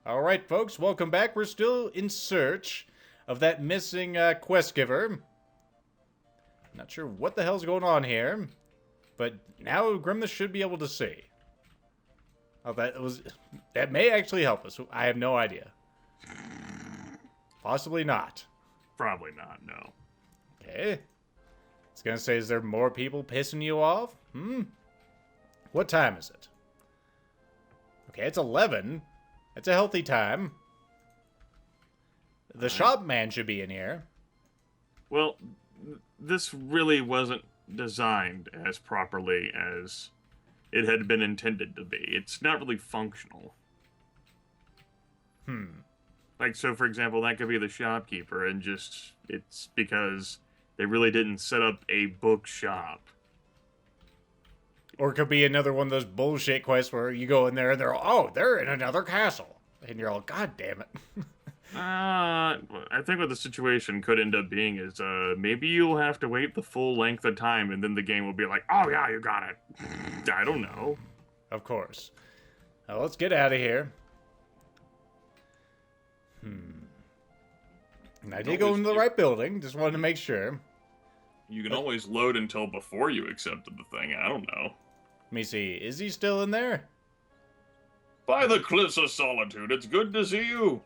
Alright, folks, welcome back. We're still in search of that missing quest giver. Not sure what the hell's going on here, but now Grimith should be able to see. Oh, that may actually help us. I have no idea. Possibly not. Probably not, no. Okay. It's gonna say, is there more people pissing you off? What time is it? Okay, it's 11. It's a healthy time. The shop man should be in here. Well, this really wasn't designed as properly as it had been intended to be. It's not really functional. Like, so for example, that could be the shopkeeper, and it's because they really didn't set up a bookshop. Or it could be another one of those bullshit quests where you go in there and they're in another castle. And you're all, God damn it. I think what the situation could end up being is, maybe you'll have to wait the full length of time, and then the game will be like, oh yeah, you got it. I don't know. Of course. Now let's get out of here. And I did go into the right building. Just wanted to make sure. You can always load until before you accepted the thing. I don't know. Let me see. Is he still in there? By the cliffs of solitude, it's good to see you.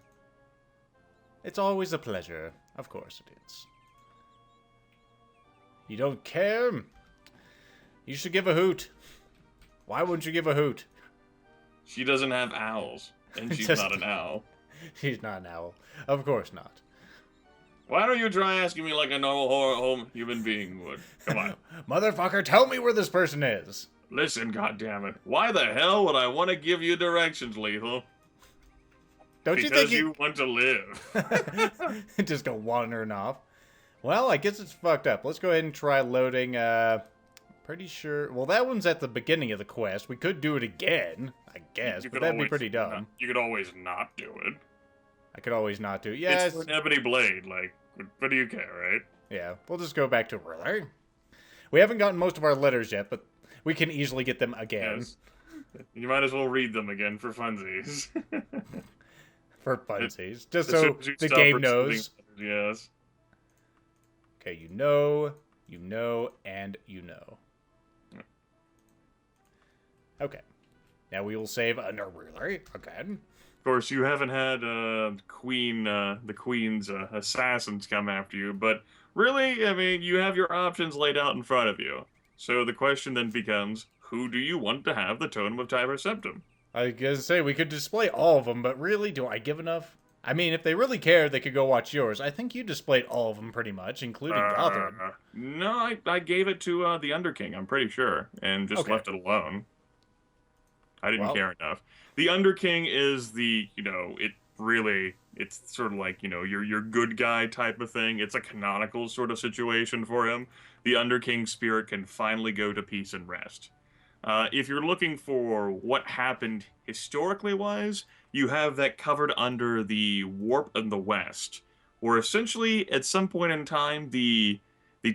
It's always a pleasure. Of course it is. You don't care? You should give a hoot. Why wouldn't you give a hoot? She doesn't have owls, and she's not an owl. She's not an owl. Of course not. Why don't you try asking me like a normal human being would? Come on. Motherfucker, tell me where this person is. Listen, goddammit. Why the hell would I want to give you directions, Lethal? Don't because you think you want to live. Just go wandering off. Well, I guess it's fucked up. Let's go ahead and try loading, pretty sure... Well, that one's at the beginning of the quest. We could do it again, I guess, but that'd be pretty dumb. You could always not do it. I could always not do it. Yeah, it's an ebony blade, like, what do you care, right? Yeah, we'll just go back to really. We haven't gotten most of our letters yet, but we can easily get them again. Yes. You might as well read them again for funsies. For funsies. Just so the game knows. Yes. Okay, you know, and you know. Okay. Now we will save under really again. Of course, you haven't had the Queen's assassins come after you, but really, I mean, you have your options laid out in front of you. So the question then becomes, who do you want to have the Totem of Tiber Septum? I was gonna say, we could display all of them, but really, do I give enough? I mean, if they really care, they could go watch yours. I think you displayed all of them pretty much, including Gotham. No, I gave it to the Underking, I'm pretty sure, and just left it alone. I didn't care enough. The Underking is the, it's sort of like, your good guy type of thing. It's a canonical sort of situation for him. The Underking spirit can finally go to peace and rest. If you're looking for what happened historically-wise, you have that covered under the Warp in the West, where essentially, at some point in time, the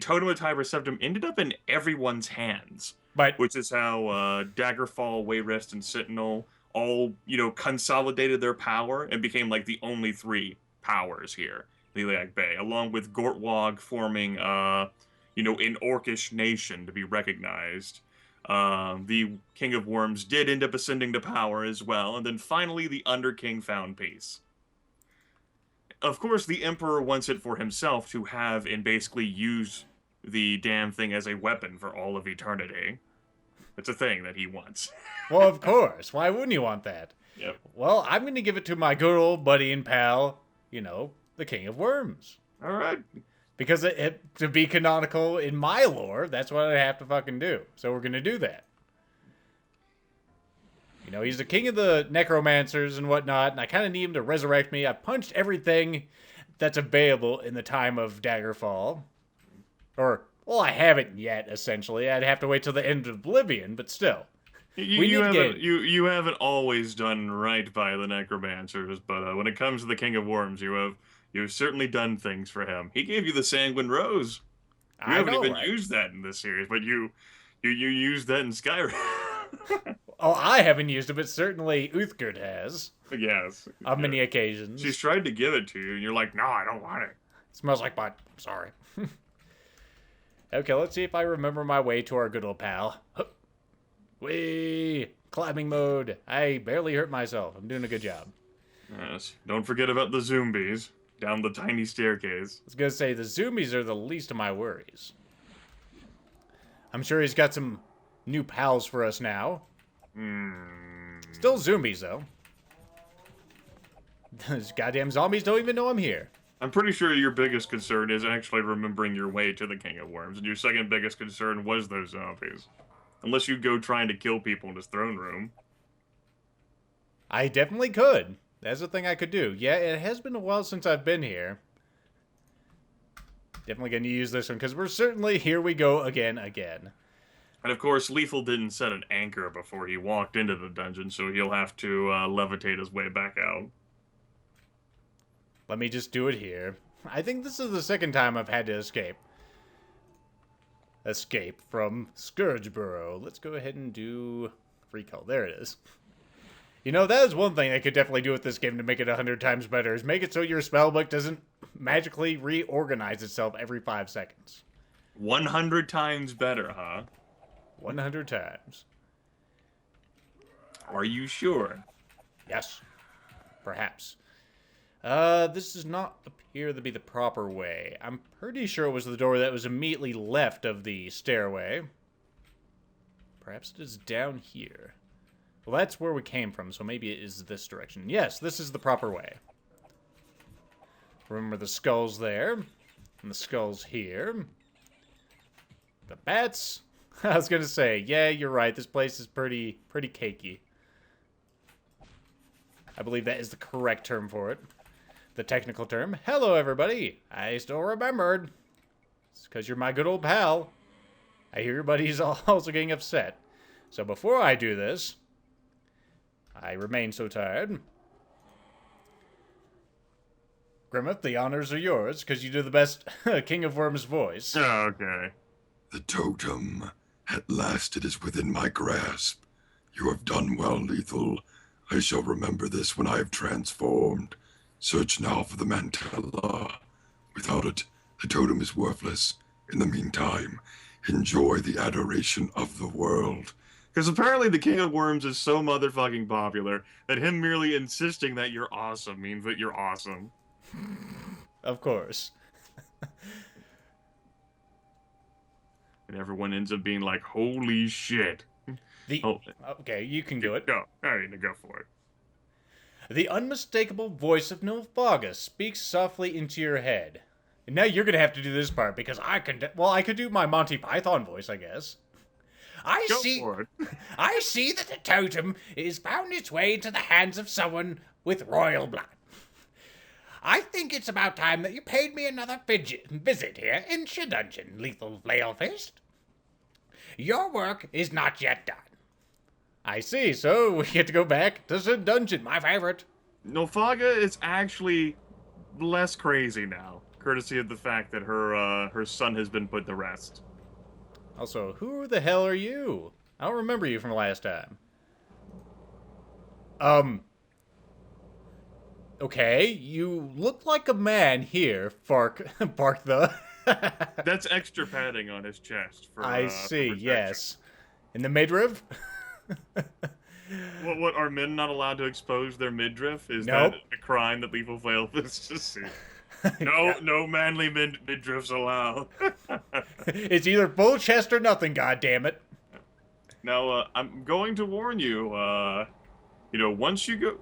Totem of Tiber Septum ended up in everyone's hands. Which is how Daggerfall, Wayrest, and Sentinel all, consolidated their power and became like the only three powers here, Lilac Bay, along with Gortwog forming, an orcish nation to be recognized. The King of Worms did end up ascending to power as well, and then finally the Underking found peace. Of course, the Emperor wants it for himself to have and basically use the damn thing as a weapon for all of eternity. It's a thing that he wants. Well, of course. Why wouldn't you want that? Yep. Well, I'm going to give it to my good old buddy and pal, the King of Worms. All right. Because to be canonical in my lore, that's what I have to fucking do. So we're going to do that. He's the king of the necromancers and whatnot, and I kind of need him to resurrect me. I've punched everything that's available in the time of Daggerfall. Well, I haven't yet, essentially. I'd have to wait till the end of Oblivion, but still. You haven't always done right by the necromancers, but when it comes to the King of Worms, you've certainly done things for him. He gave you the Sanguine Rose. You haven't even used that in this series, but you used that in Skyrim. Oh, I haven't used it, but certainly Uthgerd has. Yes. On many occasions. She's tried to give it to you, and you're like, no, I don't want it. Smells like butt. I'm sorry. Okay, let's see if I remember my way to our good old pal. Whee! Climbing mode. I barely hurt myself. I'm doing a good job. Yes. Don't forget about the zombies down the tiny staircase. I was gonna say, the zombies are the least of my worries. I'm sure he's got some new pals for us now. Still zombies, though. Those goddamn zombies don't even know I'm here. I'm pretty sure your biggest concern is actually remembering your way to the King of Worms, and your second biggest concern was those zombies. Unless you go trying to kill people in his throne room. I definitely could. That's a thing I could do. Yeah, it has been a while since I've been here. Definitely going to use this one, because we're certainly here we go again. And of course, Lethal didn't set an anchor before he walked into the dungeon, so he'll have to levitate his way back out. Let me just do it here. I think this is the second time I've had to escape. Escape from Scourgeburrow. Let's go ahead and do free call. There it is. You know, that is one thing they could definitely do with this game to make it 100 times better, is make it so your spellbook doesn't magically reorganize itself every 5 seconds. 100 times better, huh? 100 times. Are you sure? Yes. Perhaps. This does not appear to be the proper way. I'm pretty sure it was the door that was immediately left of the stairway. Perhaps it is down here. Well, that's where we came from, so maybe it is this direction. Yes, this is the proper way. Remember the skulls there, and the skulls here. The bats. I was gonna say, yeah, you're right. This place is pretty cakey. I believe that is the correct term for it. The technical term. Hello, everybody. I still remembered. It's because you're my good old pal. I hear your buddy's also getting upset. So before I do this, I remain so tired. Grimith, the honors are yours, because you do the best King of Worms voice. Oh, okay. The totem. At last it is within my grasp. You have done well, Lethal. I shall remember this when I have transformed. Search now for the Mantella. Without it, the totem is worthless. In the meantime, enjoy the adoration of the world. Because apparently the King of Worms is so motherfucking popular that him merely insisting that you're awesome means that you're awesome. Of course. And everyone ends up being like, holy shit. Okay, you can do it. Go. I mean, go for it. The unmistakable voice of Nilfgaard speaks softly into your head. And now you're going to have to do this part, because I could do my Monty Python voice, I guess. I see that the totem is found its way to the hands of someone with royal blood. I think it's about time that you paid me another visit here in your dungeon, Lethal FlailFist. Your work is not yet done. I see, so we get to go back to the dungeon, my favorite. Nilfgaard is actually less crazy now, courtesy of the fact that her son has been put to rest. Also, who the hell are you? I don't remember you from last time. Okay, you look like a man here, Bark the... That's extra padding on his chest. I see, yes. In the midriff? What, are men not allowed to expose their midriff? Is Nope. that a crime that Lethal FlailFist to see? No manly midriffs allowed. It's either full chest or nothing, goddammit. Now, I'm going to warn you, once you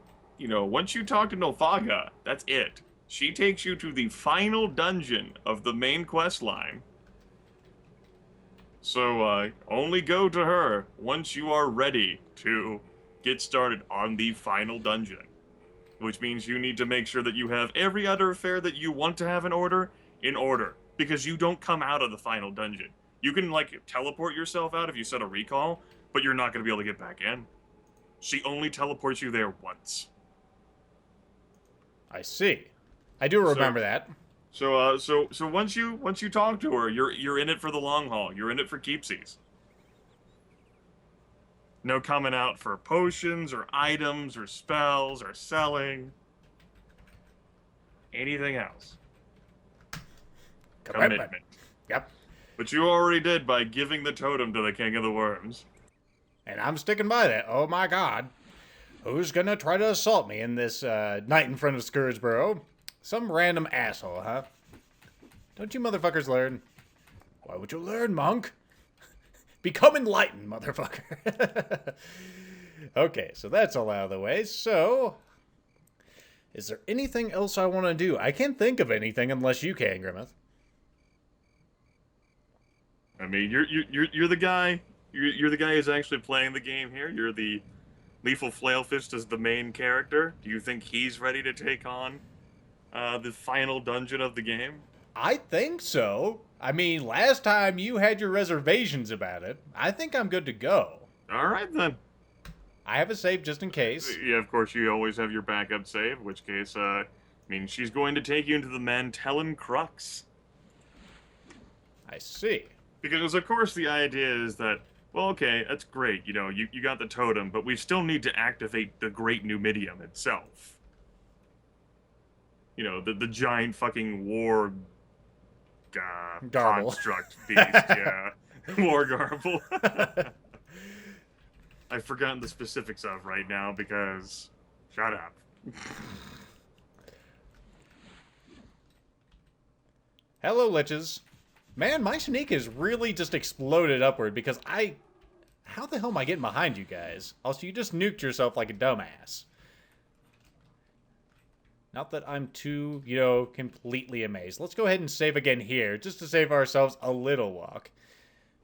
talk to Nilfgaard, that's it. She takes you to the final dungeon of the main quest line. So, only go to her once you are ready to get started on the final dungeon. Which means you need to make sure that you have every other affair that you want to have in order, because you don't come out of the final dungeon. You can, teleport yourself out if you set a recall, but you're not going to be able to get back in. She only teleports you there once. I see. I do remember that. So once you talk to her, you're in it for the long haul. You're in it for keepsies. No coming out for potions or items or spells or selling. Anything else. Commitment. Yep. Which you already did by giving the totem to the King of the Worms. And I'm sticking by that. Oh my god. Who's gonna try to assault me in this night in front of Scourgeborough? Some random asshole, huh? Don't you motherfuckers learn? Why would you learn, monk? Become enlightened, motherfucker. Okay, so that's all out of the way. So, is there anything else I want to do? I can't think of anything unless you can, Grimith. I mean, you're the guy. You're the guy who's actually playing the game here. You're the lethal FlailFist as the main character. Do you think he's ready to take on the final dungeon of the game? I think so. I mean, last time you had your reservations about it. I think I'm good to go. All right, then. I have a save just in case. Yeah, of course, you always have your backup save, in which case, I mean, she's going to take you into the Mantellan Crux. I see. Because, of course, the idea is that, well, okay, that's great, you know, you got the totem, but we still need to activate the Great Numidium itself. You know, the giant fucking war construct beast, yeah. War garble. I've forgotten the specifics of right now because... Shut up. Hello, liches. Man, my sneak has really just exploded upward because how the hell am I getting behind you guys? Also, you just nuked yourself like a dumbass. Not that I'm too, completely amazed. Let's go ahead and save again here, just to save ourselves a little walk.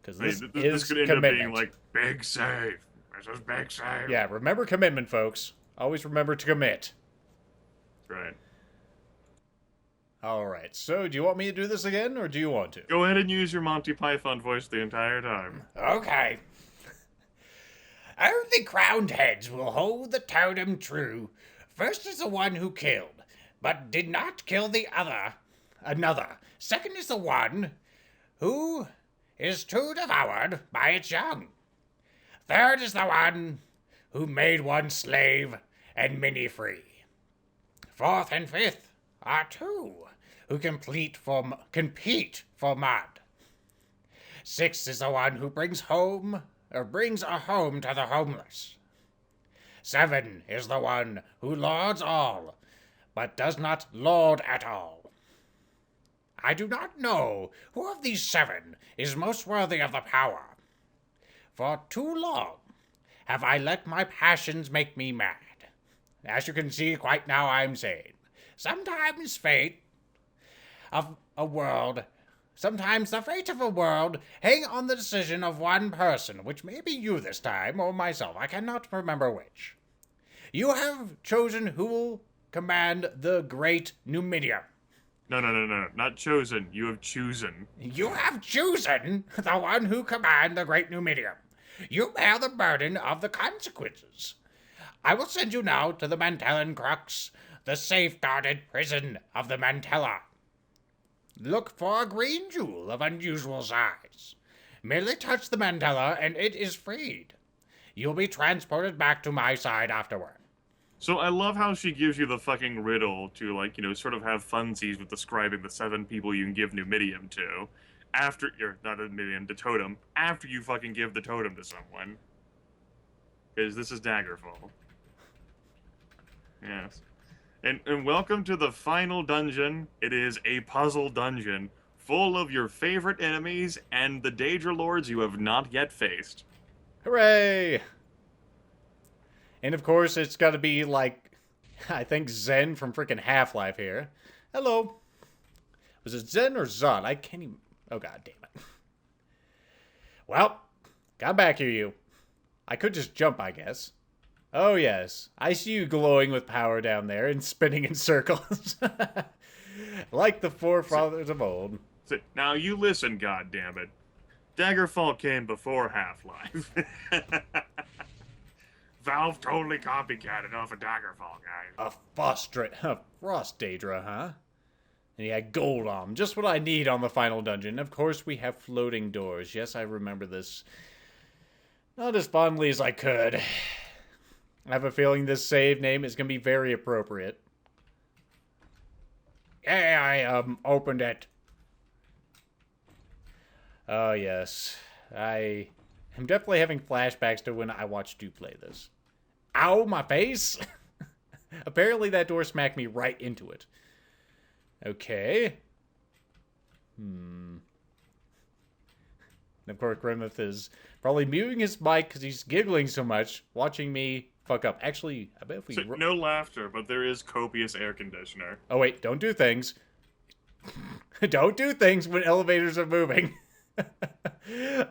Because this could end commitment. up being like, big save. This is big save. Yeah, remember commitment, folks. Always remember to commit. That's right. Alright, so do you want me to do this again, or do you want to? Go ahead and use your Monty Python voice the entire time. Okay. Only crowned heads will hold the totem true. First is the one who killed, but did not kill the another. Second is the one who is too devoured by its young. Third is the one who made one slave and many free. Fourth and fifth are two who compete for mud. Sixth is the one who brings a home to the homeless. 7 is the one who lords all, but does not lord at all. I do not know who of these 7 is most worthy of the power. For too long have I let my passions make me mad. As you can see, quite now I'm sane. Sometimes the fate of a world hang on the decision of one person, which may be you this time, or myself. I cannot remember which. You have chosen who will command the Great Numidium. No. Not chosen. You have chosen. You have chosen the one who command the Great Numidium. You bear the burden of the consequences. I will send you now to the Mantellan Crux, the safeguarded prison of the Mantella. Look for a green jewel of unusual size. Merely touch the Mantella and it is freed. You'll be transported back to my side afterward. So I love how she gives you the fucking riddle to, like, sort of have funsies with describing the 7 people you can give Numidium to. The totem. After you fucking give the totem to someone. Because this is Daggerfall. Yes. And welcome to the final dungeon. It is a puzzle dungeon full of your favorite enemies and the Daedra Lords you have not yet faced. Hooray! And of course, it's got to be like, I think Zen from freaking Half-Life here. Hello. Was it Zen or Zod? I can't even... Oh, god damn it. Well, got back here, you. I could just jump, I guess. Oh, yes. I see you glowing with power down there and spinning in circles. Like the forefathers of old. Now, you listen, goddammit. Daggerfall came before Half-Life. Valve totally copycatted off of Daggerfall, guys. A Frost Daedra, huh? And he had gold on him. Just what I need on the final dungeon. Of course, we have floating doors. Yes, I remember this. Not as fondly as I could. I have a feeling this save name is going to be very appropriate. Yeah, I opened it. Oh, yes. I am definitely having flashbacks to when I watched you play this. Ow, my face! Apparently that door smacked me right into it. Okay. And of course, Grimith is probably muting his mic because he's giggling so much, watching me fuck up. Actually, I bet if we... So, no laughter, but there is copious air conditioner. Oh, wait, don't do things. Don't do things when elevators are moving.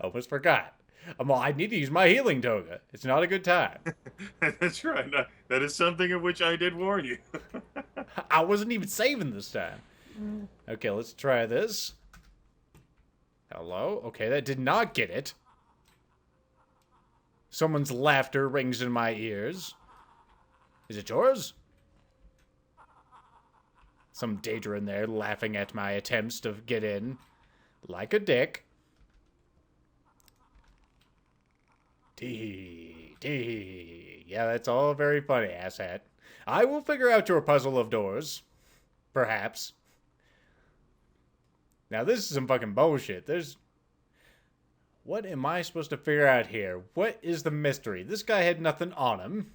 Almost forgot. I need to use my healing toga. It's not a good time. That's right. That is something of which I did warn you. I wasn't even saving this time. Okay, let's try this. Hello? Okay, that did not get it. Someone's laughter rings in my ears. Is it yours? Some Daedra in there laughing at my attempts to get in. Like a dick. Tee. Yeah, that's all very funny, asshat. I will figure out your puzzle of doors. Perhaps. Now, this is some fucking bullshit. What am I supposed to figure out here? What is the mystery? This guy had nothing on him.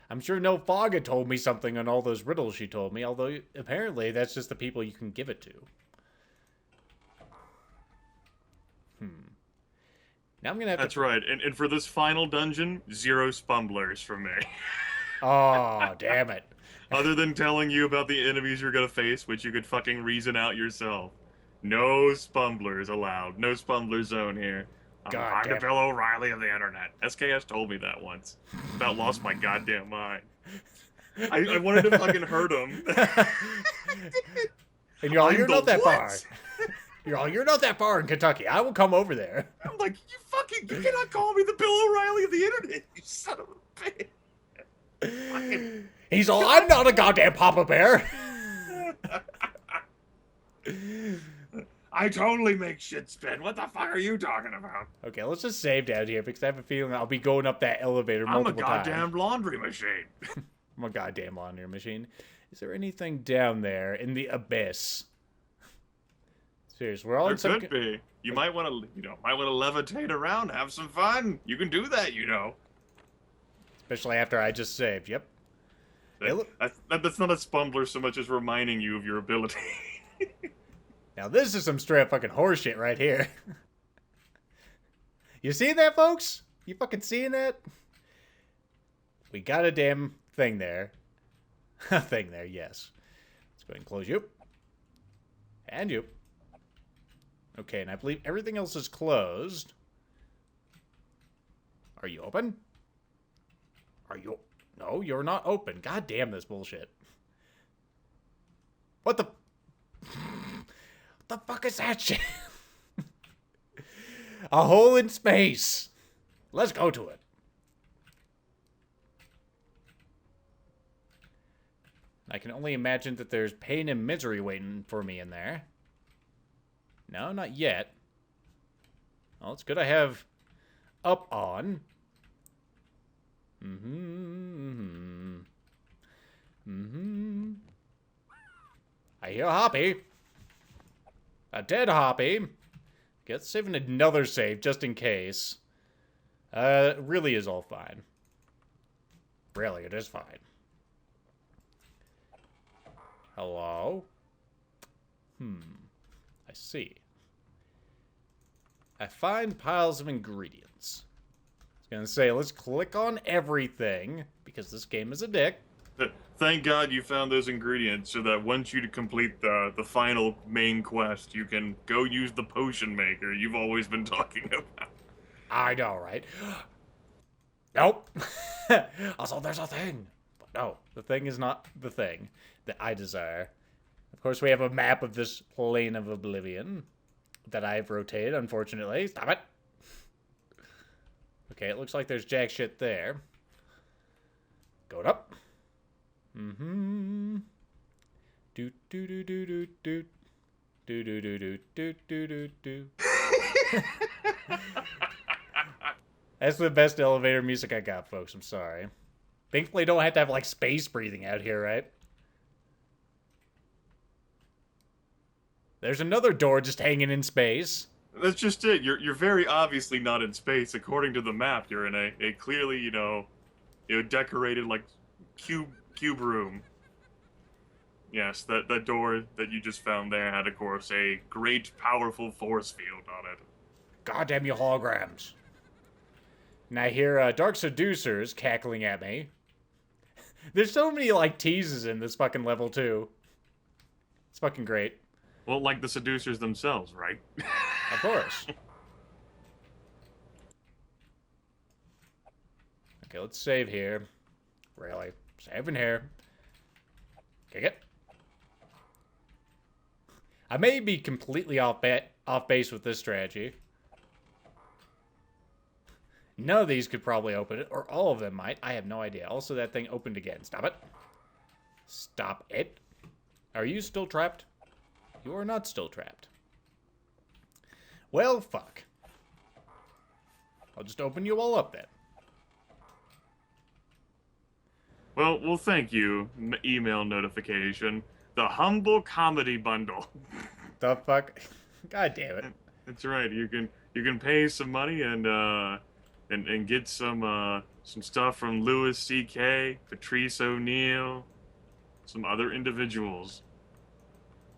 I'm sure no fog had told me something on all those riddles she told me, although apparently that's just the people you can give it to. Now I'm gonna have That's right. And for this final dungeon, 0 spumblers from me. Oh, damn it. Other than telling you about the enemies you're gonna face, which you could fucking reason out yourself. No spumblers allowed. No spumbler zone here. I'm the Bill O'Reilly of the internet. SKS told me that once. About lost my goddamn mind. I wanted to fucking hurt him. And you're not that far. You're not that far in Kentucky. I will come over there. I'm like, you cannot call me the Bill O'Reilly of the internet, you son of a bitch. He's all, I'm not a goddamn Papa Bear. I totally make shit spin. What the fuck are you talking about? Okay, let's just save down here because I have a feeling I'll be going up that elevator multiple times. I'm a goddamn laundry machine. I'm a goddamn laundry machine. Is there anything down there in the abyss? Serious, we're all there in some... could be. You might want to, levitate around, have some fun. You can do that, Especially after I just saved. Yep. That's not a spumbler so much as reminding you of your ability. Now this is some straight up fucking horseshit right here. You see that, folks? You fucking seeing that? We got a damn thing there. A thing there, yes. Let's go ahead and close you. And you. Okay, and I believe everything else is closed. Are you open? Are you... No, you're not open. God damn this bullshit. What the... What the fuck is that shit? A hole in space. Let's go to it. I can only imagine that there's pain and misery waiting for me in there. No, not yet. Well, it's good I have up on. I hear Hoppy. A dead Hoppy. Get saving another save just in case. Really is all fine. Really, it is fine. Hello? I see. I find piles of ingredients. I was gonna say, let's click on everything, because this game is a dick. Thank God you found those ingredients so that once you complete the final main quest, you can go use the potion maker you've always been talking about. I know, right? Nope. Also, there's a thing. But no, the thing is not the thing that I desire. Of course, we have a map of this plane of oblivion that I've rotated, unfortunately. Stop it. Okay, it looks like there's jack shit there. Go up. Do do do do do do do do do do do do do. That's the best elevator music I got, folks. I'm sorry. Thankfully, don't have to have, like, space breathing out here, right? There's another door just hanging in space. That's just it. You're very obviously not in space. According to the map, you're in a clearly, decorated, like, cube room. Yes, that door that you just found there had, of course, a great, powerful force field on it. Goddamn you holograms. And I hear Dark Seducers cackling at me. There's so many, like, teases in this fucking level, too. It's fucking great. Well, like the seducers themselves, right? Of course. Okay, let's save here. Really. Saving here. Kick it. I may be completely off base with this strategy. None of these could probably open it, or all of them might. I have no idea. Also, that thing opened again. Stop it. Stop it. Are you still trapped? You are not still trapped. Well, fuck. I'll just open you all up then. Well, thank you, email notification. The Humble Comedy Bundle. The fuck? God damn it. That's right. You can pay some money and get some stuff from Louis C.K., Patrice O'Neal, some other individuals.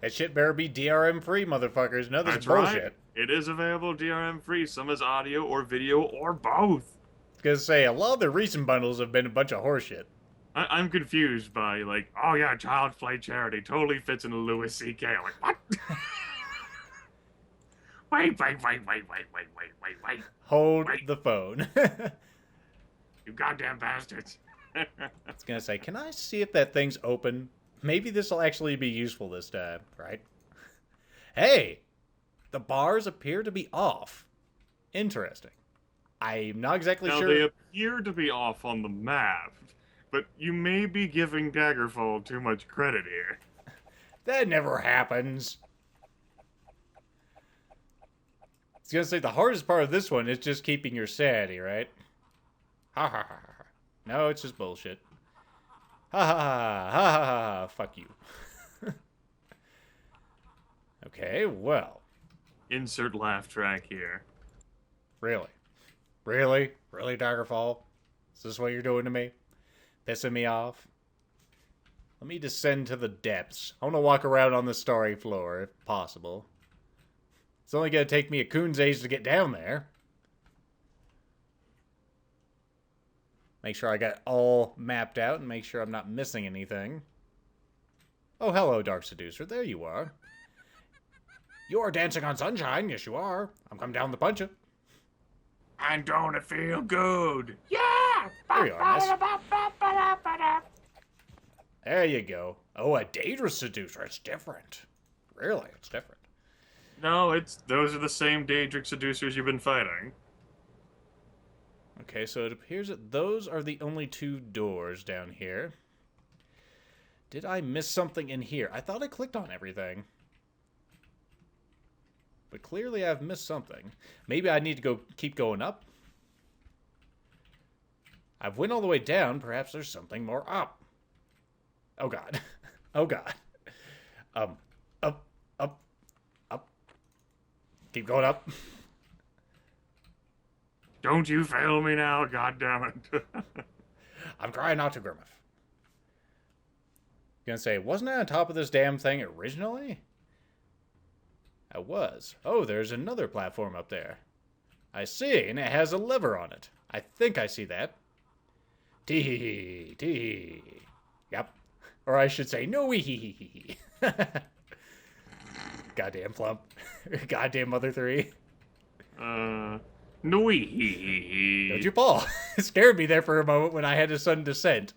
That shit better be DRM free, motherfuckers. No, this is That's bullshit. right. It is available DRM free. Some is audio or video or both. I was gonna say, a lot of the recent bundles have been a bunch of horseshit. I'm confused by, like, oh yeah, Child Play Charity totally fits into Louis C.K. I'm like, what? Wait. Hold Wait. the phone. You goddamn bastards. I was gonna say, can I see if that thing's open? Maybe this will actually be useful this time, right? Hey! The bars appear to be off. Interesting. I'm not exactly Now, sure. they appear to be off on the map, but you may be giving Daggerfall too much credit here. That never happens. I was gonna say, the hardest part of this one is just keeping your sanity, right? Ha ha ha ha. No, it's just bullshit. Ha ha ha ha ha ha. Fuck you. Okay, well. Insert laugh track here. Really? Really? Really, Daggerfall? Is this what you're doing to me? Pissing me off? Let me descend to the depths. I want to walk around on the starry floor, if possible. It's only going to take me a coon's age to get down there. Make sure I got all mapped out and make sure I'm not missing anything. Oh, hello, Dark Seducer. There you are. You are dancing on sunshine. Yes, you are. I'm coming down to punch you. And don't it feel good? Yeah! There you are, miss. There you go. Oh, a dangerous seducer. It's different. Really, it's different. No, those are the same Daedric seducers you've been fighting. Okay, so it appears that those are the only two doors down here. Did I miss something in here? I thought I clicked on everything. But clearly I've missed something. Maybe I need to keep going up. I've went all the way down. Perhaps there's something more up. Oh god. Oh god. Up. Keep going up. Don't you fail me now, goddammit. I'm trying not to, Grimith. Gonna say, wasn't I on top of this damn thing originally? I was. Oh, there's another platform up there. I see, and it has a lever on it. I think I see that. Tee tee. Yep. Or I should say, no wee. Goddamn Plump. Goddamn Mother 3. No. Don't you fall. It scared me there for a moment when I had a sudden descent.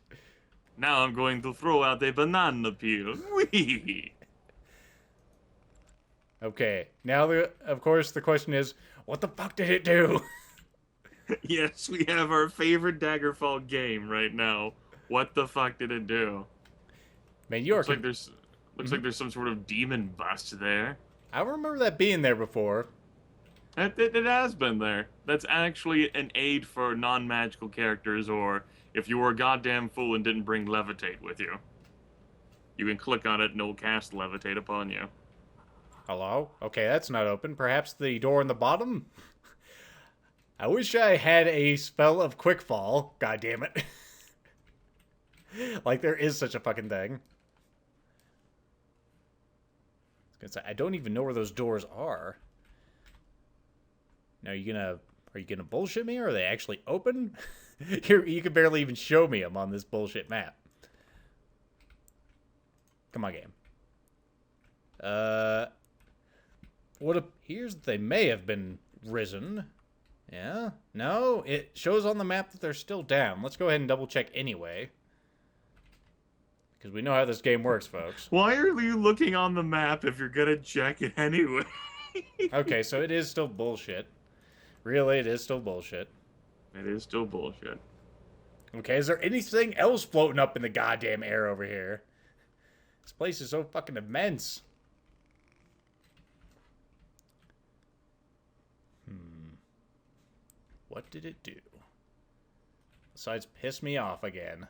Now I'm going to throw out a banana peel. Whee! Okay, now, of course, the question is, what the fuck did it do? Yes, we have our favorite Daggerfall game right now. What the fuck did it do? Man, you are... Looks like there's some sort of demon bust there. I remember that being there before. It has been there. That's actually an aid for non-magical characters, or if you were a goddamn fool and didn't bring levitate with you. You can click on it and it'll cast levitate upon you. Hello? Okay, that's not open. Perhaps the door in the bottom? I wish I had a spell of quickfall. God damn it. Like there is such a fucking thing. I was gonna say, I don't even know where those doors are. Now, are you gonna bullshit me, or are they actually open? You can barely even show me them on this bullshit map. Come on, game. What appears that they may have been risen. Yeah? No? It shows on the map that they're still down. Let's go ahead and double check anyway. Because we know how this game works, folks. Why are you looking on the map if you're gonna check it anyway? Okay, so it is still bullshit. Really, it is still bullshit. It is still bullshit. Okay, is there anything else floating up in the goddamn air over here? This place is so fucking immense. What did it do? Besides piss me off again.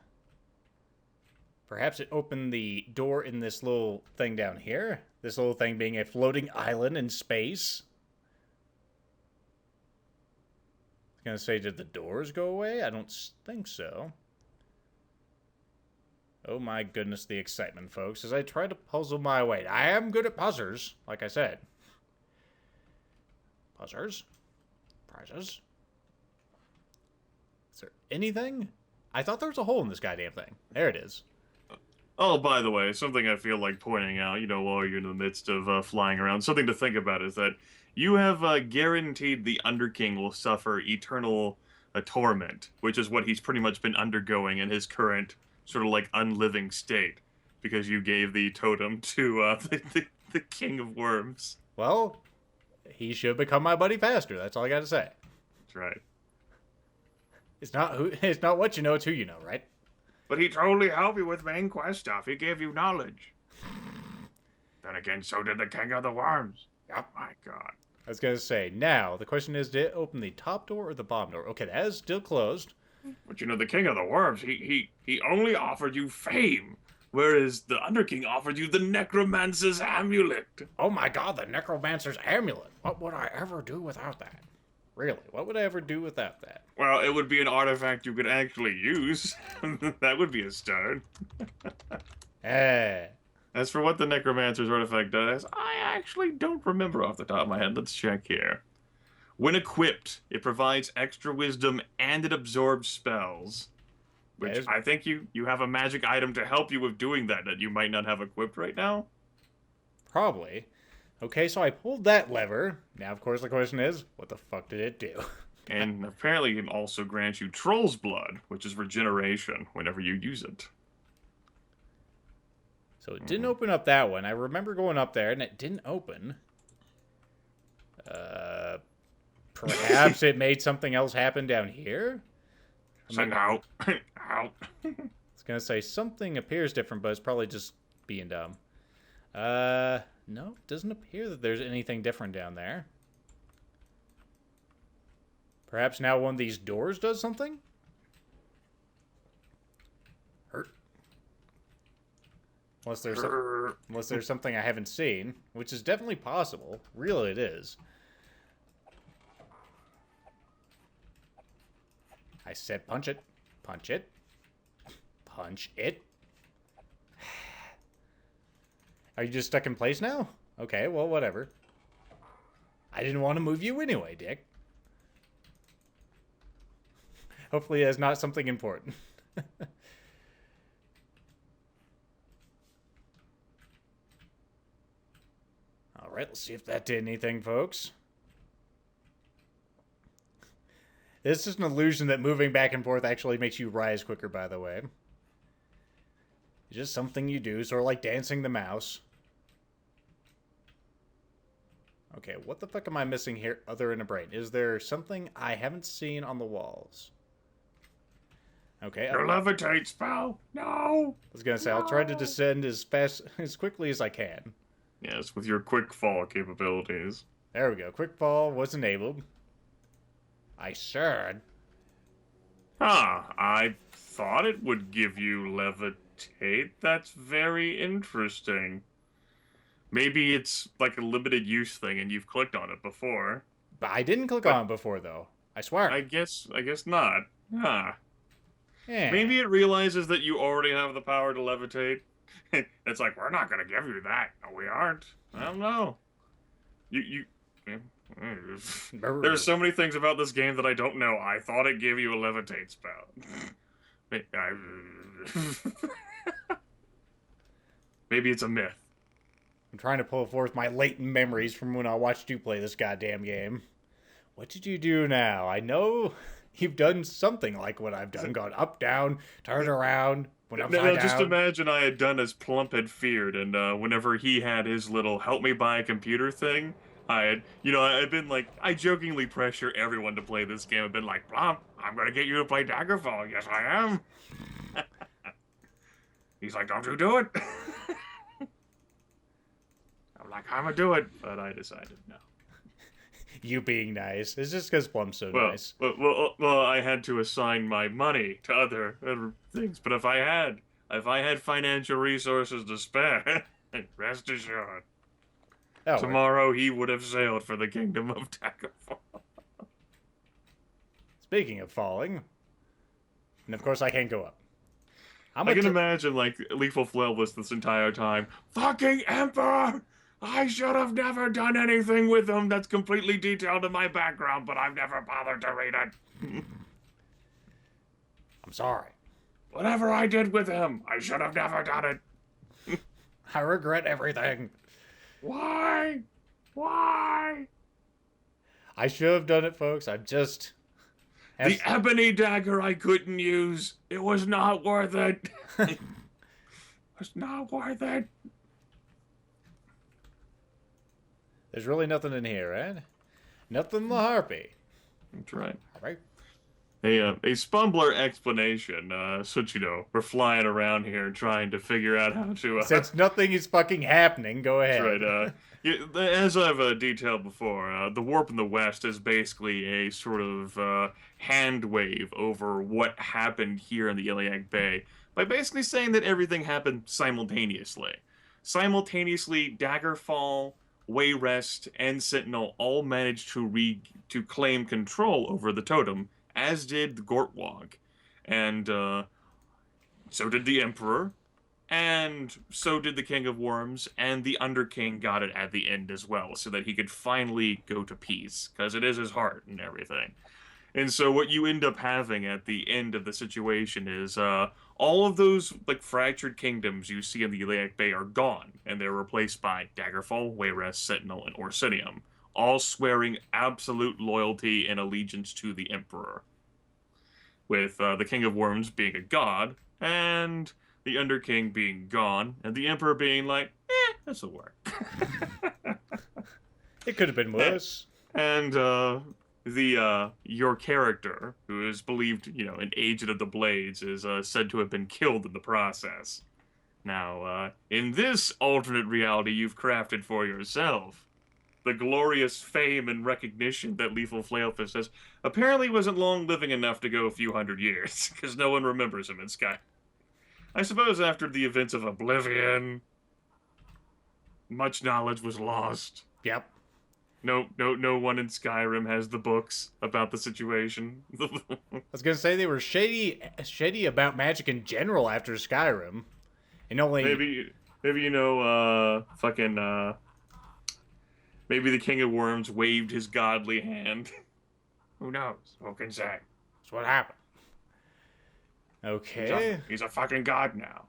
Perhaps it opened the door in this little thing down here? This little thing being a floating island in space? I was gonna say, did the doors go away? I don't think so. Oh my goodness, the excitement, folks, as I try to puzzle my way. I am good at puzzers, like I said. Puzzers? Prizes? Is there anything? I thought there was a hole in this goddamn thing. There it is. Oh, by the way, something I feel like pointing out, while you're in the midst of flying around, something to think about is that you have guaranteed the Underking will suffer eternal torment, which is what he's pretty much been undergoing in his current sort of like unliving state, because you gave the totem to the King of Worms. Well, he should become my buddy faster. That's all I got to say. That's right. It's not what you know, it's who you know, right? But he totally helped you with main quest stuff. He gave you knowledge. Then again, so did the King of the Worms. Oh my god. I was going to say, now, the question is, did it open the top door or the bottom door? Okay, that is still closed. But the King of the Worms, he only offered you fame, whereas the Underking offered you the Necromancer's Amulet. Oh my god, the Necromancer's Amulet. What would I ever do without that? Really, what would I ever do without that? Well, it would be an artifact you could actually use. That would be a start. As for what the Necromancer's artifact does, I actually don't remember off the top of my head. Let's check here. When equipped, it provides extra wisdom and it absorbs spells. Which I think you have a magic item to help you with doing that you might not have equipped right now. Probably. Okay, so I pulled that lever. Now, of course, the question is, what the fuck did it do? And apparently it can also grant you Troll's Blood, which is regeneration whenever you use it. So it didn't open up that one. I remember going up there, and it didn't open. Perhaps it made something else happen down here? Send out. Out. I was going to say, something appears different, but it's probably just being dumb. No, it doesn't appear that there's anything different down there. Perhaps now one of these doors does something? Hurt. Unless there's something I haven't seen, which is definitely possible. Really, it is. I said punch it. Punch it. Punch it. Are you just stuck in place now? Okay, well, whatever. I didn't want to move you anyway, Dick. Hopefully that's not something important. Alright, let's see if that did anything, folks. This is an illusion that moving back and forth actually makes you rise quicker, by the way. It's just something you do, sort of like dancing the mouse. Okay, what the fuck am I missing here other than a brain? Is there something I haven't seen on the walls? Okay. Your levitate spell? No! I was gonna say, I'll try to descend as quickly as I can. Yes, with your quick fall capabilities. There we go. Quick fall was enabled. I should. I thought it would give you levitate. That's very interesting. Maybe it's like a limited use thing and you've clicked on it before. But I didn't click on it before, though. I swear. I guess not. Huh. Yeah. Maybe it realizes that you already have the power to levitate. It's like, we're not going to give you that. No, we aren't. I don't know. There's so many things about this game that I don't know. I thought it gave you a levitate spell. Maybe it's a myth. I'm trying to pull forth my latent memories from when I watched you play this goddamn game. What did you do now? I know you've done something like what I've done. Gone up, down, turned around, went upside down. Just imagine I had done as Plump had feared, and whenever he had his little help me buy a computer thing, I'd been like, I jokingly pressure everyone to play this game. I've been like, Plump, I'm gonna get you to play Daggerfall. Yes, I am. He's like, don't you do it. I'm like, I'm gonna do it, but I decided no. You being nice. It's just because Plum's so nice. Well, I had to assign my money to other things, but if I had financial resources to spare, rest assured, tomorrow he would have sailed for the kingdom of Daggerfall. Speaking of falling, and of course I can't go up. I can imagine, like, LethalFeline this entire time. Fucking Emperor! I should have never done anything with him that's completely detailed in my background, but I've never bothered to read it. I'm sorry. Whatever I did with him, I should have never done it. I regret everything. Why? Why? I should have done it, folks. I'm just... The ebony dagger I couldn't use. It was not worth it. It was not worth it. There's really nothing in here, right? Nothing the harpy. That's right. All right. A Spumbler explanation. We're flying around here trying to figure out how to... Since nothing is fucking happening, go ahead. That's right. As I've detailed before, the warp in the west is basically a sort of hand wave over what happened here in the Iliac Bay by basically saying that everything happened simultaneously. Simultaneously, Daggerfall, Wayrest, and Sentinel all managed to claim control over the totem, as did the Gortwog. And so did the Emperor, and so did the King of Worms, and the Underking got it at the end as well, so that he could finally go to peace, because it is his heart and everything. And so what you end up having at the end of the situation is all of those like fractured kingdoms you see in the Iliac Bay are gone, and they're replaced by Daggerfall, Wayrest, Sentinel, and Orsinium, all swearing absolute loyalty and allegiance to the Emperor. With the King of Worms being a god, and the Underking being gone, and the Emperor being like, this'll work. It could have been worse. And your character, who is believed, an agent of the Blades, is said to have been killed in the process. Now, in this alternate reality you've crafted for yourself, the glorious fame and recognition that FlailFist has apparently wasn't long living enough to go a few hundred years, because no one remembers him in Sky. I suppose after the events of Oblivion, much knowledge was lost. Yep. No one in Skyrim has the books about the situation. I was gonna say they were shady about magic in general after Skyrim, and only maybe maybe the King of Worms waved his godly hand. Who knows? Who can say? That's what happened. Okay. He's a fucking god now.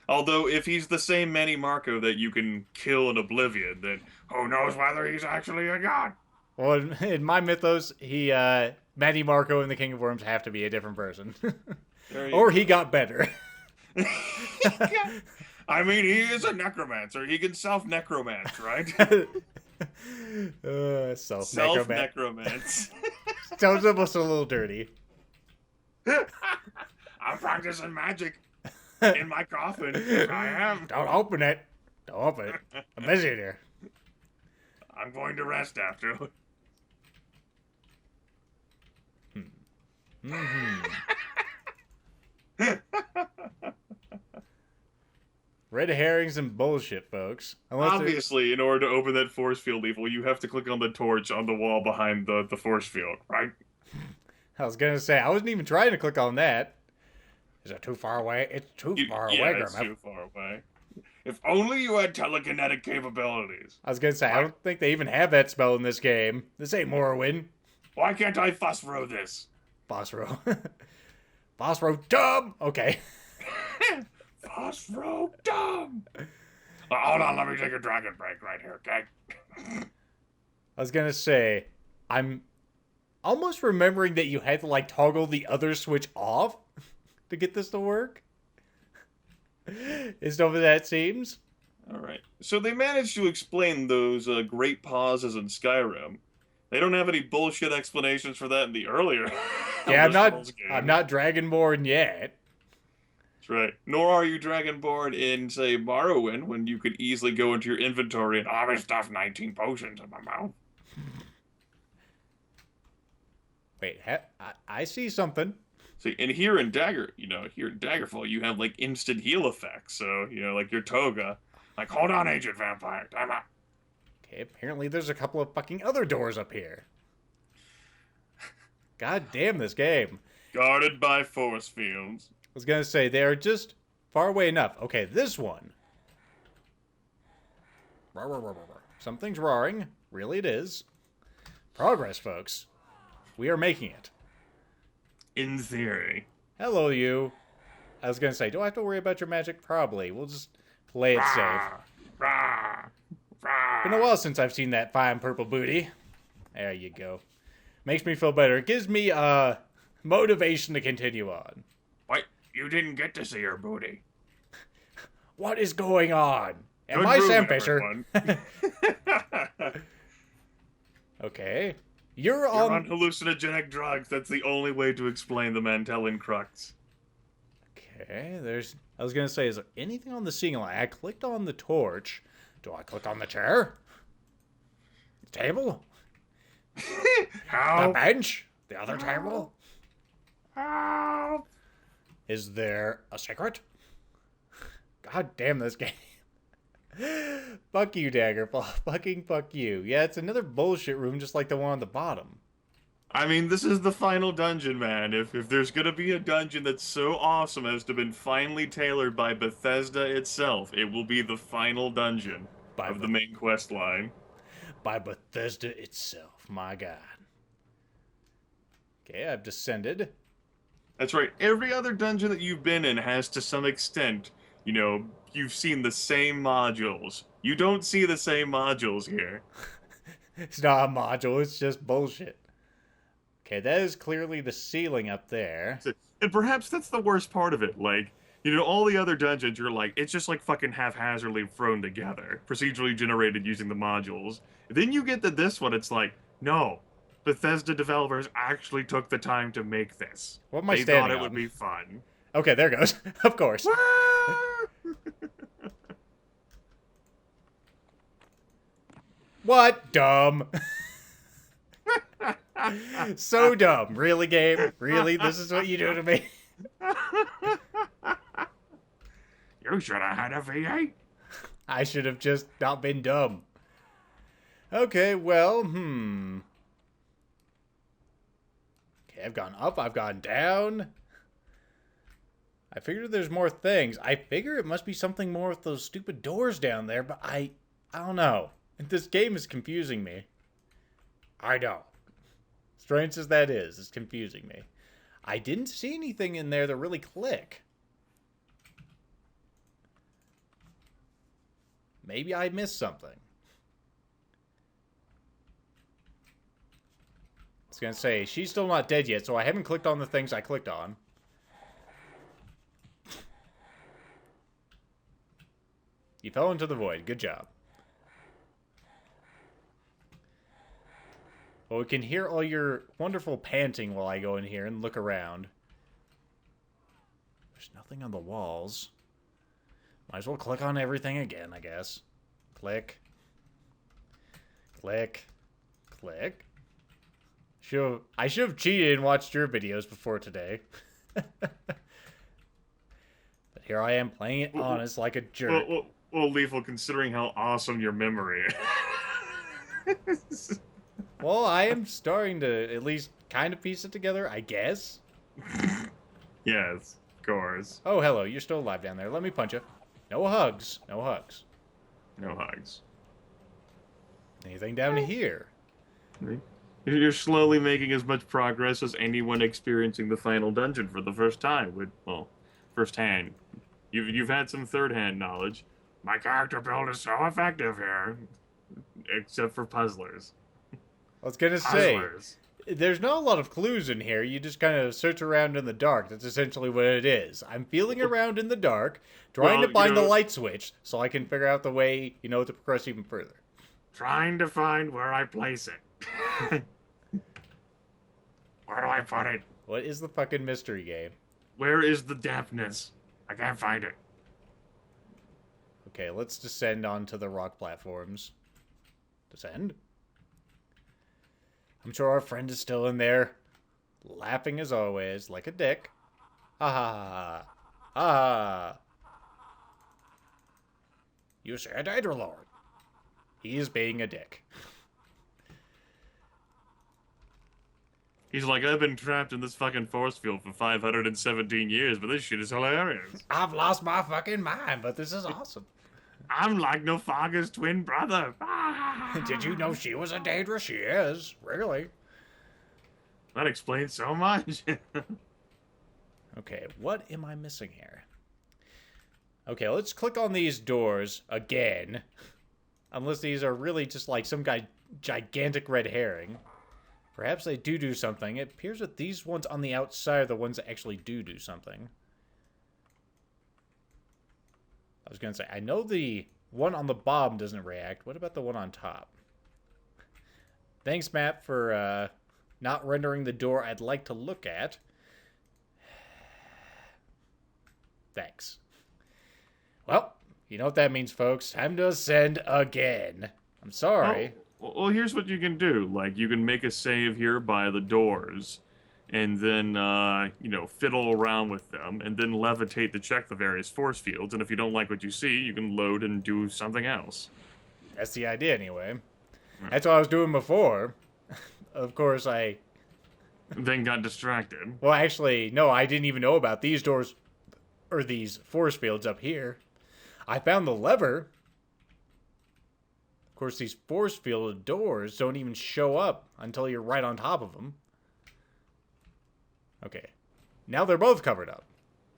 Although, if he's the same Manny Marco that you can kill in Oblivion, then who knows whether he's actually a god? Well, in my mythos, Manny Marco and the King of Worms have to be a different person. Or he got better. I mean, he is a necromancer. He can self-necromance, right? Self-necromance. Sounds almost a little dirty. I'm practicing magic in my coffin. I am. Don't open it. Don't open it. I'm busy here. I'm going to rest after. Red herrings and bullshit, folks. Obviously, in order to open that force field lethal, you have to click on the torch on the wall behind the force field, right? I was gonna say, I wasn't even trying to click on that. Is it too far away? It's too far away, Grimith. It's too far away. If only you had telekinetic capabilities. I was gonna say, I don't think they even have that spell in this game. This ain't Morrowind. Why can't I phosphoro this? Phosphoro. Phosphoro dumb! Okay. Phosphoro dumb! Hold on, let me take a dragon break right here, okay? I was gonna say, I'm almost remembering that you had to, like, toggle the other switch off to get this to work. As dumb as that seems. Alright. So they managed to explain those great pauses in Skyrim. They don't have any bullshit explanations for that in the earlier Yeah, games. I'm not Dragonborn yet. That's right. Nor are you Dragonborn in, say, Morrowind, when you could easily go into your inventory and, I stuffed 19 potions in my mouth. Wait, I see something. See, and here in Daggerfall, you have, like, instant heal effects. So, like your toga. Like, hold on, Agent Vampire, time out. Okay, apparently there's a couple of fucking other doors up here. God damn this game. Guarded by force fields. I was gonna say, they are just far away enough. Okay, this one. Something's roaring. Really it is. Progress, folks. We are making it. In theory. Hello, you. I was gonna say, do I have to worry about your magic? Probably. We'll just play it safe. Been a while since I've seen that fine purple booty. There you go. Makes me feel better. It gives me motivation to continue on. What? You didn't get to see her booty. What is going on? Am Good I room, Sam Fisher? everyone. Okay. You're on hallucinogenic drugs. That's the only way to explain the Mantellan Crux. Okay, I was gonna say, is there anything on the ceiling? I clicked on the torch. Do I click on the chair? The table? Help! The bench? The other table? Help! Is there a secret? God damn this game. Fuck you, Daggerfall. Fucking fuck you. Yeah, it's another bullshit room just like the one on the bottom. I mean, this is the final dungeon, man. If there's gonna be a dungeon that's so awesome as to have been finally tailored by Bethesda itself, it will be the final dungeon of the main quest line. By Bethesda itself, my god. Okay, I've descended. That's right. Every other dungeon that you've been in has, to some extent, you've seen the same modules. You don't see the same modules here. It's not a module, it's just bullshit. Okay, that is clearly the ceiling up there. And perhaps that's the worst part of it. Like, all the other dungeons, you're like, it's just like fucking haphazardly thrown together. Procedurally generated using the modules. Then you get to this one, it's like, no. Bethesda developers actually took the time to make this. What am I They standing thought it on? would be fun. Okay, there goes. Of course. What? Dumb. So dumb. Really, game? Really? This is what you do to me? You should have had a V8. I should have just not been dumb. Okay, well, Okay, I've gone up, I've gone down. I figured there's more things. I figure it must be something more with those stupid doors down there, but I don't know. This game is confusing me. I know. Strange as that is, it's confusing me. I didn't see anything in there that really click. Maybe I missed something. I was gonna say, she's still not dead yet, so I haven't clicked on the things I clicked on. You fell into the void. Good job. Well, we can hear all your wonderful panting while I go in here and look around. There's nothing on the walls. Might as well click on everything again, I guess. Click. Click. Click. I should have cheated and watched your videos before today. But here I am playing it honest like a jerk. Well, Lethal, considering how awesome your memory is. Well, I am starting to at least kind of piece it together, I guess. Yes, of course. Oh, hello. You're still alive down there. Let me punch you. No hugs. No hugs. No hugs. Anything down here? You're slowly making as much progress as anyone experiencing the final dungeon for the first time would. Well, first hand. You've had some third hand knowledge. My character build is so effective here, except for puzzlers. I was gonna say, there's not a lot of clues in here. You just kind of search around in the dark. That's essentially what it is. I'm feeling around in the dark, trying to find the light switch so I can figure out the way, to progress even further. Trying to find where I place it. Where do I put it? What is the fucking mystery game? Where is the dampness? I can't find it. Okay, let's descend onto the rock platforms. Descend? I'm sure our friend is still in there, laughing as always, like a dick. Ha ha ha ha ha. You said Lord. He is being a dick. He's like, I've been trapped in this fucking force field for 517 years, but this shit is hilarious. I've lost my fucking mind, but this is awesome. I'm like Nofaga's twin brother. Did you know she was a Daedra? She is, really. That explains so much. Okay, what am I missing here? Okay, let's click on these doors again. Unless these are really just like some gigantic red herring. Perhaps they do something. It appears that these ones on the outside are the ones that actually do something. I was going to say, I know the one on the bottom doesn't react. What about the one on top? Thanks, Matt, for not rendering the door I'd like to look at. Thanks. Well, you know what that means, folks. Time to ascend again. I'm sorry. Well, here's what you can do. Like, you can make a save here by the doors, and then, fiddle around with them, and then levitate to check the various force fields, and if you don't like what you see, you can load and do something else. That's the idea, anyway. That's what I was doing before. Of course, I... Then got distracted. Well, actually, no, I didn't even know about these doors, or these force fields up here. I found the lever. Of course, these force field doors don't even show up until you're right on top of them. Okay. Now they're both covered up.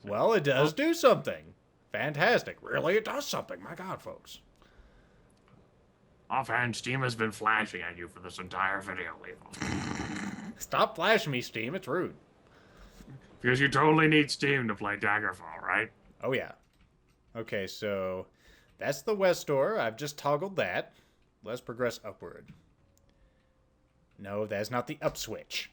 Well, it does do something. Fantastic. Really, it does something. My God, folks. Offhand, Steam has been flashing at you for this entire video, Lethal. Stop flashing me, Steam. It's rude. Because you totally need Steam to play Daggerfall, right? Oh, yeah. Okay, so that's the west door. I've just toggled that. Let's progress upward. No, that's not the up switch.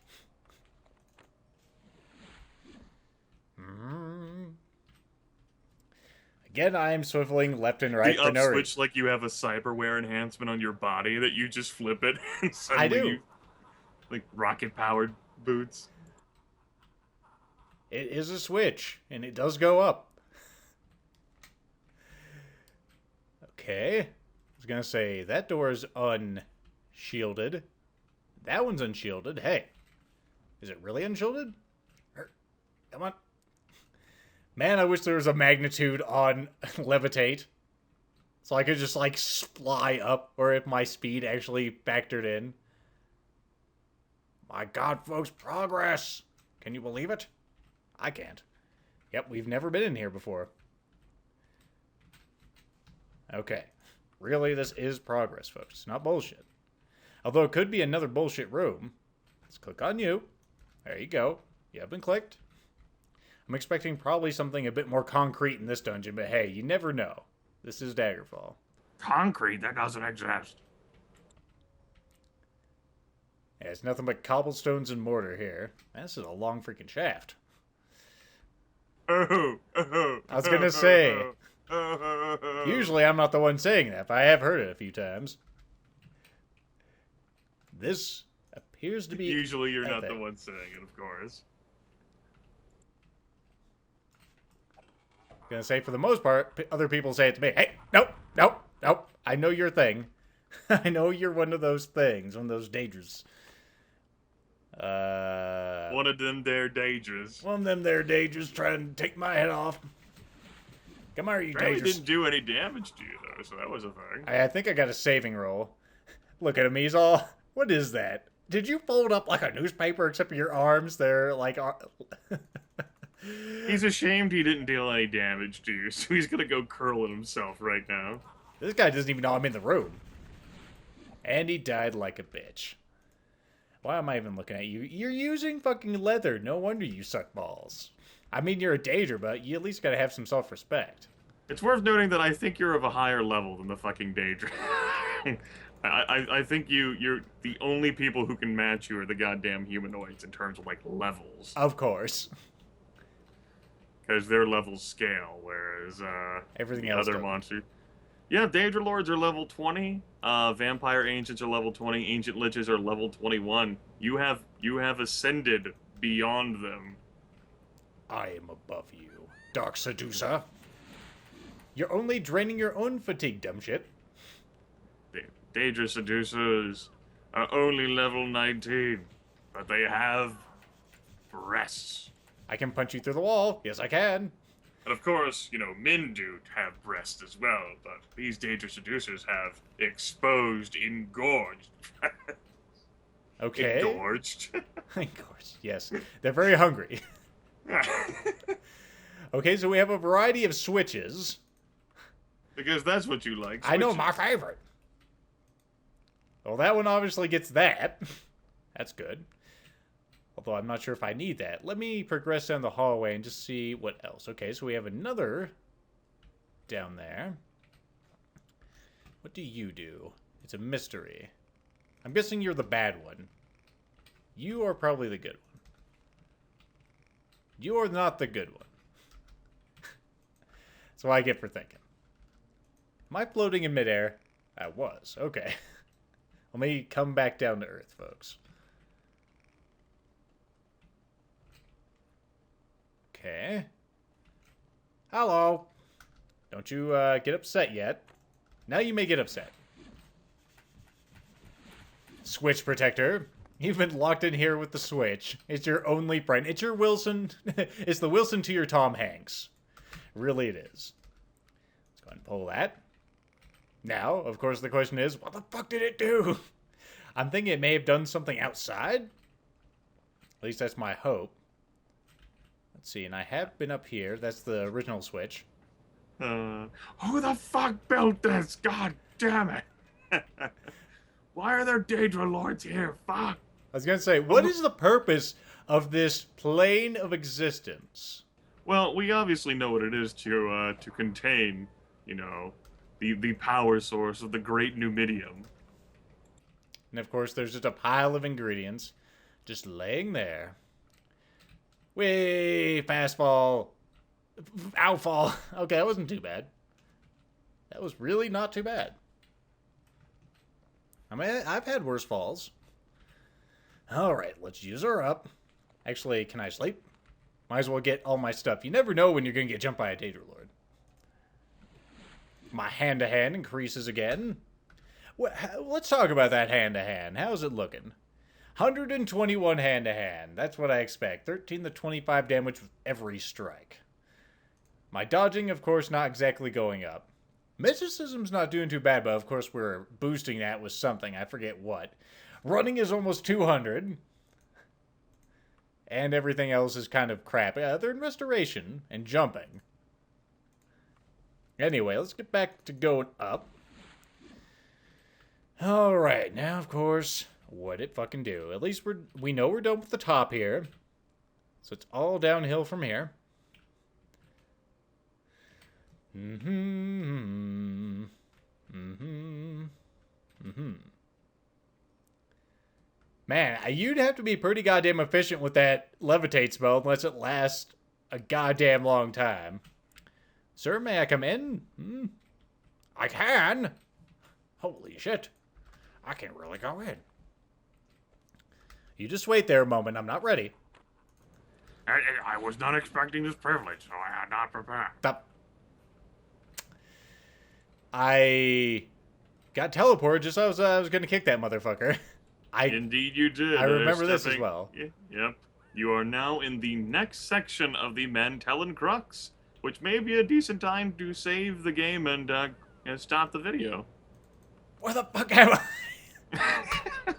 Again, I am swiveling left and right for no reason. The up switch, like you have a cyberware enhancement on your body that you just flip it and suddenly I do. you, like rocket-powered boots. It is a switch, and it does go up. Okay. I was going to say, that door is unshielded. That one's unshielded. Hey. Is it really unshielded? Come on. Man, I wish there was a magnitude on levitate. So I could just, like, fly up, or if my speed actually factored in. My God, folks, progress! Can you believe it? I can't. Yep, we've never been in here before. Okay. Really, this is progress, folks. It's not bullshit. Although it could be another bullshit room. Let's click on you. There you go. You have been clicked. I'm expecting probably something a bit more concrete in this dungeon, but hey, you never know. This is Daggerfall. Concrete? That doesn't exist. Yeah, it's nothing but cobblestones and mortar here. This is a long freaking shaft. I I was gonna say, usually I'm not the one saying that, but I have heard it a few times. This appears to be Usually you're not epic. the one saying it, of course. Gonna say, for the most part, other people say it to me. Hey, nope, nope, nope. I know your thing. I know you're one of those things, one of those dangers. One of them there dangerous. One of them there dangers trying to take my head off. Come on, you Apparently dangers. didn't do any damage to you, though, so that was a thing. I think I got a saving roll. Look at him, he's all... What is that? Did you fold up like a newspaper except for your arms? They're like... He's ashamed he didn't deal any damage to you, so he's gonna go curling himself right now. This guy doesn't even know I'm in the room. And he died like a bitch. Why am I even looking at you? You're using fucking leather. No wonder you suck balls. I mean, you're a danger, but you at least gotta have some self-respect. It's worth noting that I think you're of a higher level than the fucking Daedra. I think you're the only people who can match you are the goddamn humanoids in terms of, like, levels. Of course. Because their levels scale, whereas Everything the else other doesn't. monsters... Yeah, Daedra Lords are level 20. Vampire Ancients are level 20. Ancient Liches are level 21. You have ascended beyond them. I am above you, Dark Seducer. You're only draining your own fatigue, dumb shit. The Daedra Seducers are only level 19, but they have breasts. I can punch you through the wall. Yes, I can. And of course, you know, men do have breasts as well, but these Daedra Seducers have exposed, engorged. Okay. Engorged. Engorged, yes. They're very hungry. Okay, so we have a variety of switches. Because that's what you like. I know switches. my favorite. Well, that one obviously gets that. That's good. Although I'm not sure if I need that. Let me progress down the hallway and just see what else. Okay, so we have another down there. What do you do? It's a mystery. I'm guessing you're the bad one. You are probably the good one. You are not the good one. That's what I get for thinking. Am I floating in midair? I was. Okay. Let me come back down to Earth, folks. Okay. Hello. Don't you get upset yet. Now you may get upset. Switch protector. You've been locked in here with the switch. It's your only friend. It's your Wilson. It's the Wilson to your Tom Hanks. Really it is. Let's go ahead and pull that. Now, of course, the question is, what the fuck did it do? I'm thinking it may have done something outside. At least that's my hope. Let's see, and I have been up here. That's the original switch. Who the fuck built this? God damn it. Why are there Daedra Lords here? Fuck. I was going to say, what is the purpose of this plane of existence? Well, we obviously know what it is to contain, you know, the power source of the Great Numidium. And of course, there's just a pile of ingredients just laying there. Way fastball. Outfall. Okay, that wasn't too bad. That was really not too bad. I mean, I've had worse falls. Alright, let's use her up. Actually, can I sleep? Might as well get all my stuff. You never know when you're going to get jumped by a Daedra Lord. My hand-to-hand increases again. Let's talk about that hand-to-hand. How's it looking? 121 hand-to-hand. That's what I expect. 13 to 25 damage with every strike. My dodging, of course, not exactly going up. Mysticism's not doing too bad, but of course we're boosting that with something. I forget what. Running is almost 200. And everything else is kind of crap. They're in restoration and jumping. Anyway, let's get back to going up. Alright, now of course, what'd it fucking do? At least we know we're done with the top here. So it's all downhill from here. Man, you'd have to be pretty goddamn efficient with that levitate spell unless it lasts a goddamn long time. Sir, may I come in? I can. Holy shit. I can really go in. You just wait there a moment. I'm not ready. I was not expecting this privilege, so I had not prepared. Stop. I got teleported just as I was going to kick that motherfucker. Indeed you did. I remember this as well. Yep. You are now in the next section of the Mantellan Crux, which may be a decent time to save the game and stop the video. Where the fuck am I?